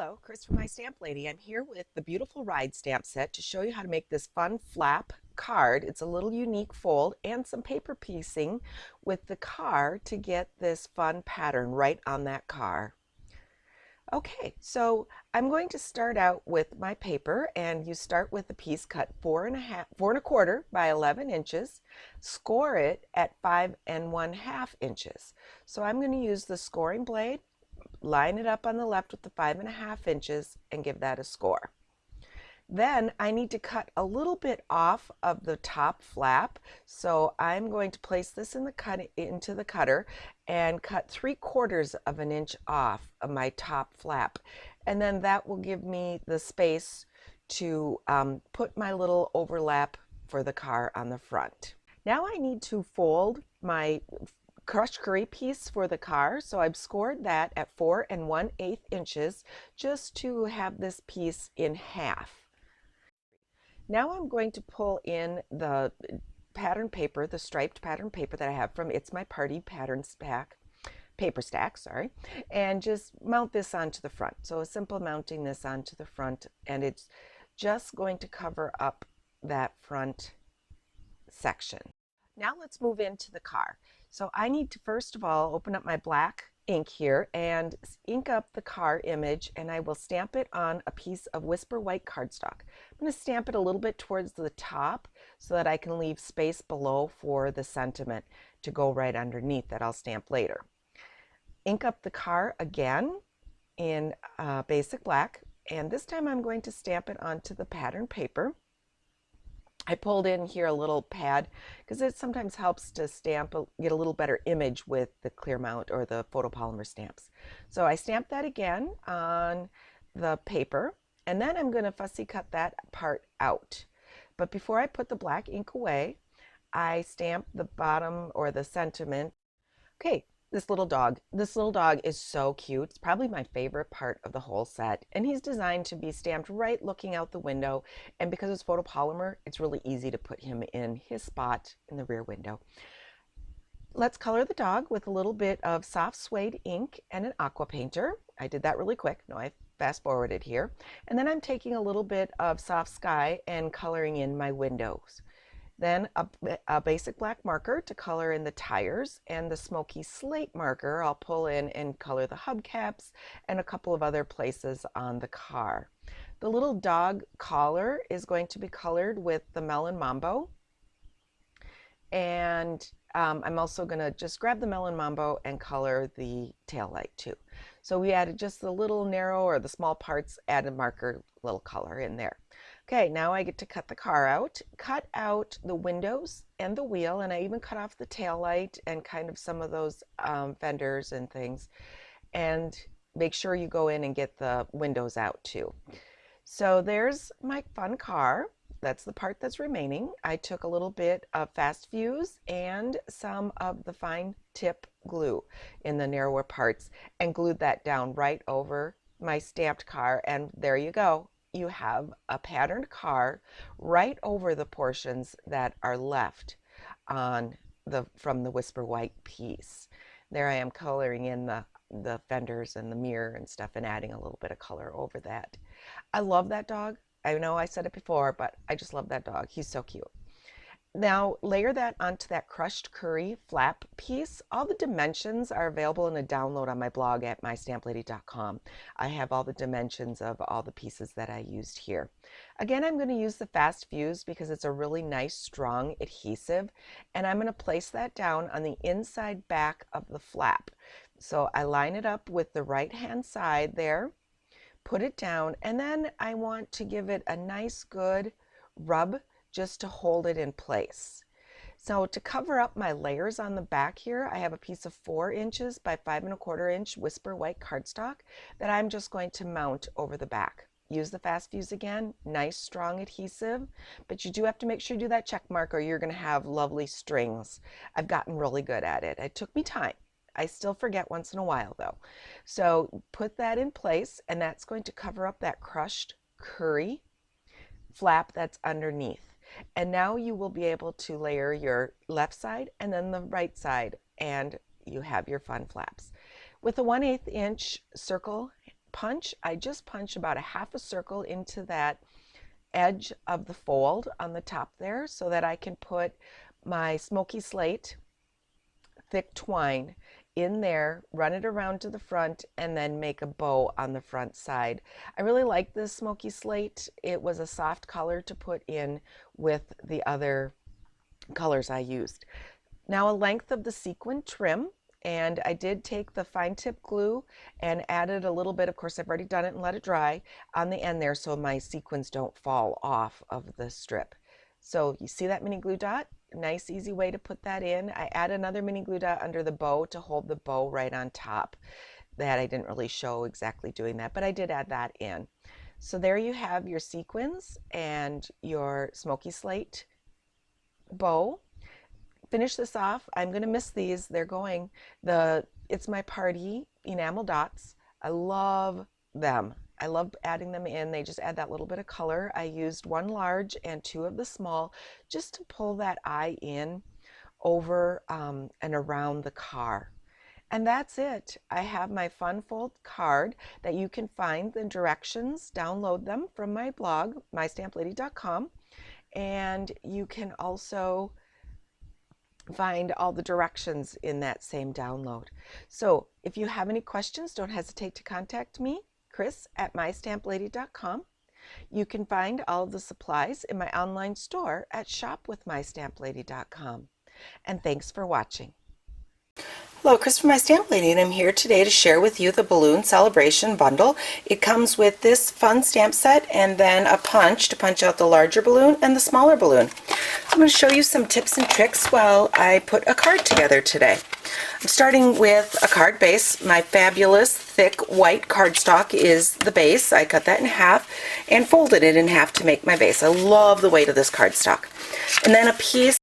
Hello, Chris from My Stamp Lady. I'm here with the beautiful ride stamp set to show you how to make this fun flap card. It's a little unique fold and some paper piecing with the car to get this fun pattern right on that car. Okay, so I'm going to start out with my paper, and you start with a piece cut 4 1/4 by 11 inches. Score it at 5 1/2 inches. So I'm going to use the scoring blade, line it up on the left with the 5 1/2 inches, and give that a score. Then I need to cut a little bit off of the top flap, so I'm going to place this into the cutter and cut 3/4 of an inch off of my top flap, and then that will give me the space to put my little overlap for the car on the front. Now I need to fold my crushed curry piece for the car, so I've scored that at 4 1/8 inches just to have this piece in half. Now I'm going to pull in the pattern paper, the striped pattern paper that I have from It's My Party paper stack, sorry, and just mount this onto the front. So a simple mounting this onto the front, and it's just going to cover up that front section. Now let's move into the car. So I need to first of all open up my black ink here and ink up the car image, and I will stamp it on a piece of Whisper white cardstock. I'm going to stamp it a little bit towards the top so that I can leave space below for the sentiment to go right underneath that I'll stamp later. Ink up the car again in basic black, and this time I'm going to stamp it onto the pattern paper. I pulled in here a little pad because it sometimes helps to get a little better image with the clear mount or the photopolymer stamps. So I stamped that again on the paper, and then I'm going to fussy cut that part out. But before I put the black ink away, I stamp the bottom or the sentiment. Okay, this little dog is so cute. It's probably my favorite part of the whole set, and he's designed to be stamped right looking out the window, and because it's photopolymer, it's really easy to put him in his spot in the rear window. Let's color the dog with a little bit of soft suede ink and an aqua painter. I did that really quick. No, I fast forwarded here. And then I'm taking a little bit of soft sky and coloring in my windows. Then a basic black marker to color in the tires, and the smoky slate marker I'll pull in and color the hubcaps and a couple of other places on the car. The little dog collar is going to be colored with the Melon Mambo, and I'm also going to just grab the Melon Mambo and color the tail light too. So we added just the little narrow or the small parts, added marker, little color in there. Okay, now I get to cut the car out. Cut out the windows and the wheel, and I even cut off the tail light and kind of some of those fenders and things. And make sure you go in and get the windows out too. So there's my fun car. That's the part that's remaining. I took a little bit of fast fuse and some of the fine tip glue in the narrower parts and glued that down right over my stamped car, and there you go. You have a patterned car right over the portions that are left on from the Whisper white piece. There I am coloring in the fenders and the mirror and stuff and adding a little bit of color over that. I love that dog. I know I said it before, but I just love that dog. He's so cute. Now layer that onto that crushed curry flap piece. All the dimensions are available in a download on my blog at mystamplady.com. I have all the dimensions of all the pieces that I used here. Again, I'm going to use the fast fuse because it's a really nice strong adhesive, and I'm going to place that down on the inside back of the flap. So I line it up with the right hand side there, put it down, and then I want to give it a nice good rub just to hold it in place. So to cover up my layers on the back here, I have a piece of 4 inches by 5 1/4 inch Whisper white cardstock that I'm just going to mount over the back. Use the fast fuse again, nice strong adhesive, but you do have to make sure you do that check mark or you're going to have lovely strings. I've gotten really good at it. It took me time. I still forget once in a while though. So put that in place, and that's going to cover up that crushed curry flap that's underneath. And now you will be able to layer your left side and then the right side, and you have your fun flaps. With a 1/8 inch circle punch, I just punch about a half a circle into that edge of the fold on the top there so that I can put my smoky slate thick twine in there, run it around to the front, and then make a bow on the front side. I really like this smoky slate. It was a soft color to put in with the other colors I used. Now a length of the sequin trim, and I did take the fine tip glue and added a little bit, of course I've already done it and let it dry, on the end there so my sequins don't fall off of the strip. So you see that mini glue dot? Nice easy way to put that in. I add another mini glue dot under the bow to hold the bow right on top. That I didn't really show exactly doing that, but I did add that in. So there you have your sequins and your smoky slate bow. Finish this off. I'm going to miss these. They're going. It's My Party enamel dots. I love them. I love adding them in. They just add that little bit of color. I used 1 large and 2 of the small just to pull that eye in over and around the car. And that's it. I have my fun fold card that you can find the directions, download them from my blog, mystamplady.com, and you can also find all the directions in that same download. So if you have any questions, don't hesitate to contact me, Chris at mystamplady.com. You can find all of the supplies in my online store at shopwithmystamplady.com. And thanks for watching. Hello, Chris from My Stamp Lady, and I'm here today to share with you the Balloon Celebration Bundle. It comes with this fun stamp set and then a punch to punch out the larger balloon and the smaller balloon. I'm going to show you some tips and tricks while I put a card together today. I'm starting with a card base. My fabulous thick white cardstock is the base. I cut that in half and folded it in half to make my base. I love the weight of this cardstock. And then a piece